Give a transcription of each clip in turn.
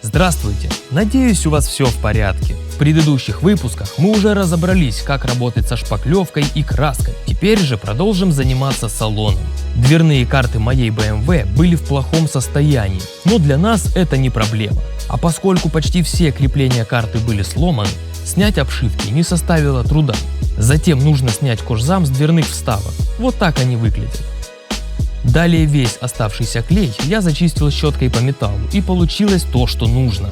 Здравствуйте! Надеюсь, у вас все в порядке. В предыдущих выпусках мы уже разобрались, как работать со шпаклевкой и краской. Теперь же продолжим заниматься салоном. Дверные карты моей BMW были в плохом состоянии, но для нас это не проблема. А поскольку почти все крепления карты были сломаны, снять обшивки не составило труда. Затем нужно снять кожзам с дверных вставок. Вот так они выглядят. Далее весь оставшийся клей я зачистил щеткой по металлу, и получилось то, что нужно.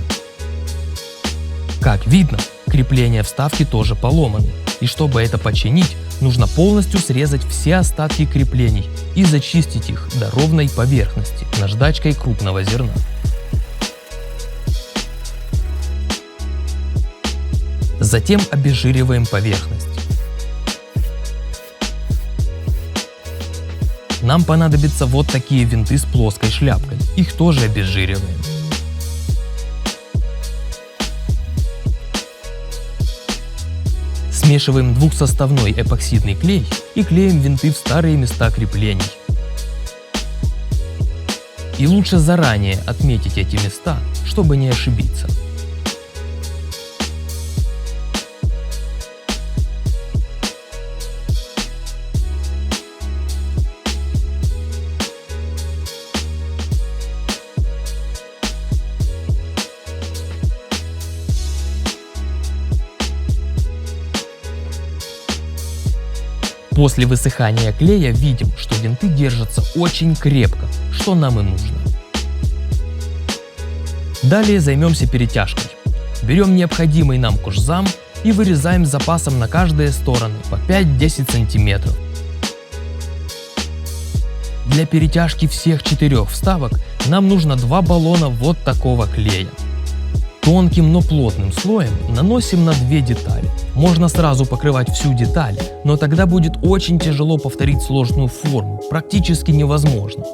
Как видно, крепления вставки тоже поломаны, и чтобы это починить, нужно полностью срезать все остатки креплений и зачистить их до ровной поверхности наждачкой крупного зерна. Затем обезжириваем поверхность. Нам понадобятся вот такие винты с плоской шляпкой, их тоже обезжириваем. Смешиваем двухсоставной эпоксидный клей и клеим винты в старые места креплений. И лучше заранее отметить эти места, чтобы не ошибиться. После высыхания клея видим, что винты держатся очень крепко, что нам и нужно. Далее займемся перетяжкой. Берем необходимый нам кожзам и вырезаем с запасом на каждые стороны по 5-10 см. Для перетяжки всех 4 вставок нам нужно 2 баллона вот такого клея. Тонким, но плотным слоем наносим на 2 детали. Можно сразу покрывать всю деталь, но тогда будет очень тяжело повторить сложную форму, практически невозможно.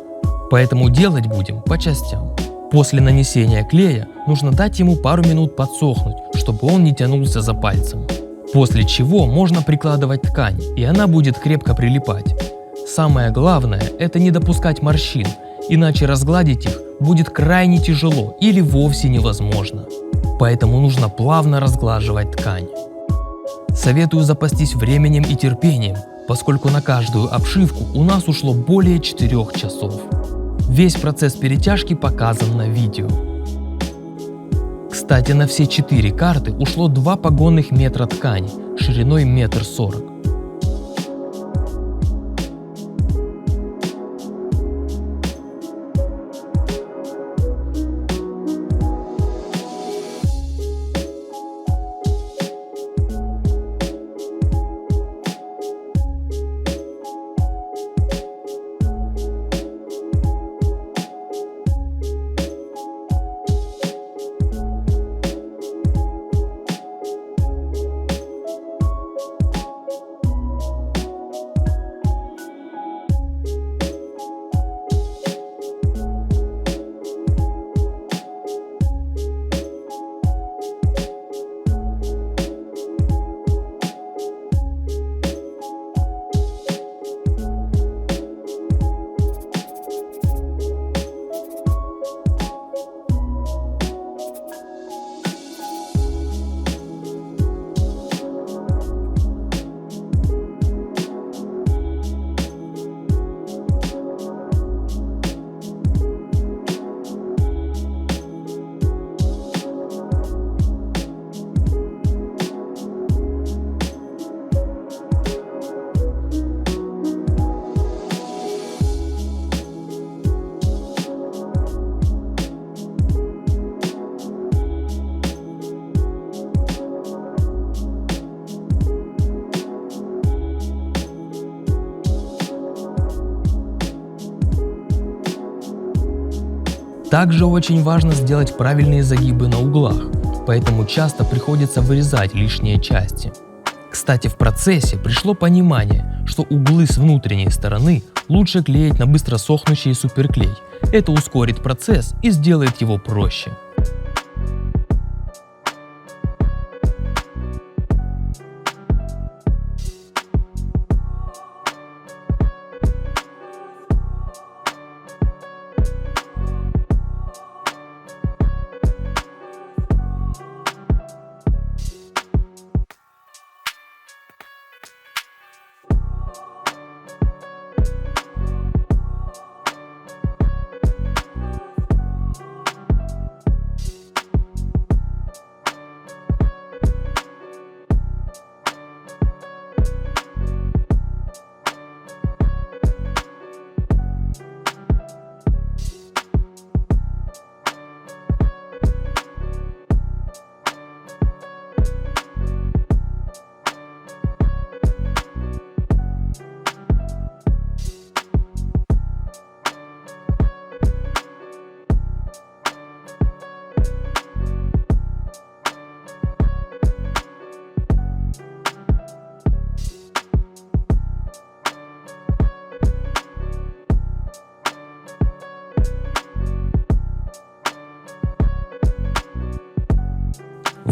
Поэтому делать будем по частям. После нанесения клея нужно дать ему пару минут подсохнуть, чтобы он не тянулся за пальцем. После чего можно прикладывать ткань, и она будет крепко прилипать. Самое главное – это не допускать морщин, иначе разгладить их будет крайне тяжело или вовсе невозможно. Поэтому нужно плавно разглаживать ткань. Советую запастись временем и терпением, поскольку на каждую обшивку у нас ушло более 4 часов. Весь процесс перетяжки показан на видео. Кстати, на все 4 карты ушло 2 погонных метра ткани шириной 1,40 м. Также очень важно сделать правильные загибы на углах, поэтому часто приходится вырезать лишние части. Кстати, в процессе пришло понимание, что углы с внутренней стороны лучше клеить на быстро сохнущий суперклей. Это ускорит процесс и сделает его проще.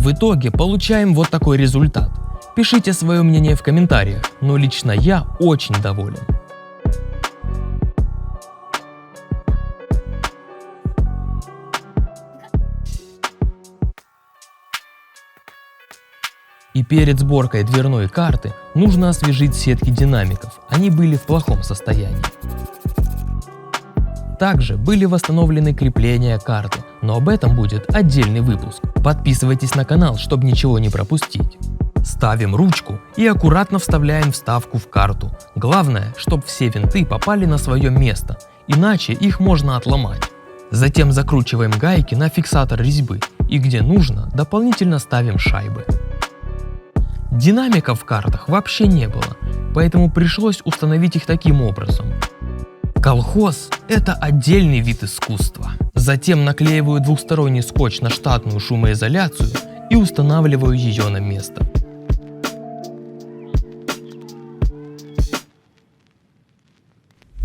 В итоге получаем вот такой результат. Пишите свое мнение в комментариях, но лично я очень доволен. И перед сборкой дверной карты нужно освежить сетки динамиков, они были в плохом состоянии. Также были восстановлены крепления карты, но об этом будет отдельный выпуск. Подписывайтесь на канал, чтобы ничего не пропустить. Ставим ручку и аккуратно вставляем вставку в карту. Главное, чтобы все винты попали на свое место, иначе их можно отломать. Затем закручиваем гайки на фиксатор резьбы и где нужно, дополнительно ставим шайбы. Динамиков в картах вообще не было, поэтому пришлось установить их таким образом. Колхоз – это отдельный вид искусства. Затем наклеиваю двухсторонний скотч на штатную шумоизоляцию и устанавливаю ее на место.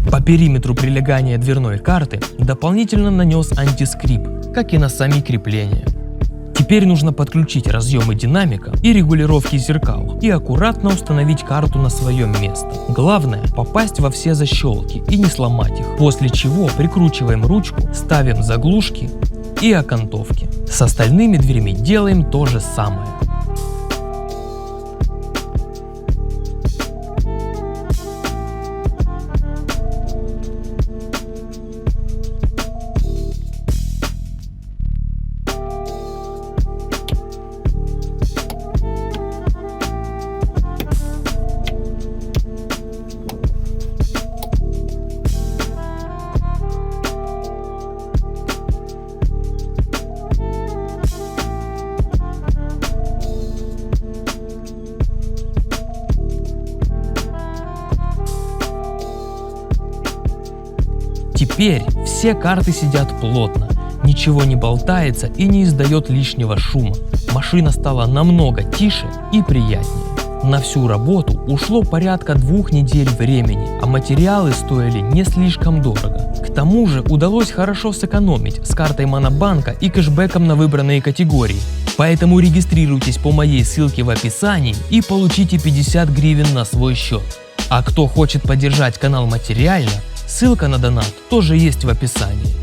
По периметру прилегания дверной карты дополнительно нанес антискрип, как и на сами крепления. Теперь нужно подключить разъемы динамика и регулировки зеркал и аккуратно установить карту на свое место. Главное попасть во все защелки и не сломать их, после чего прикручиваем ручку, ставим заглушки и окантовки. С остальными дверями делаем то же самое. Теперь все карты сидят плотно, ничего не болтается и не издает лишнего шума. Машина стала намного тише и приятнее. На всю работу ушло порядка 2 недель времени, а материалы стоили не слишком дорого. К тому же удалось хорошо сэкономить с картой Монобанка и кэшбэком на выбранные категории. Поэтому регистрируйтесь по моей ссылке в описании и получите 50 гривен на свой счет. А кто хочет поддержать канал материально, ссылка на донат тоже есть в описании.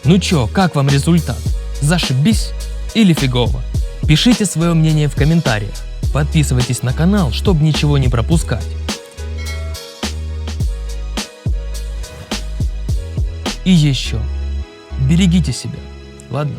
Ну чё, как вам результат? Зашибись или фигово? Пишите свое мнение в комментариях. Подписывайтесь на канал, чтобы ничего не пропускать. И еще, берегите себя, ладно?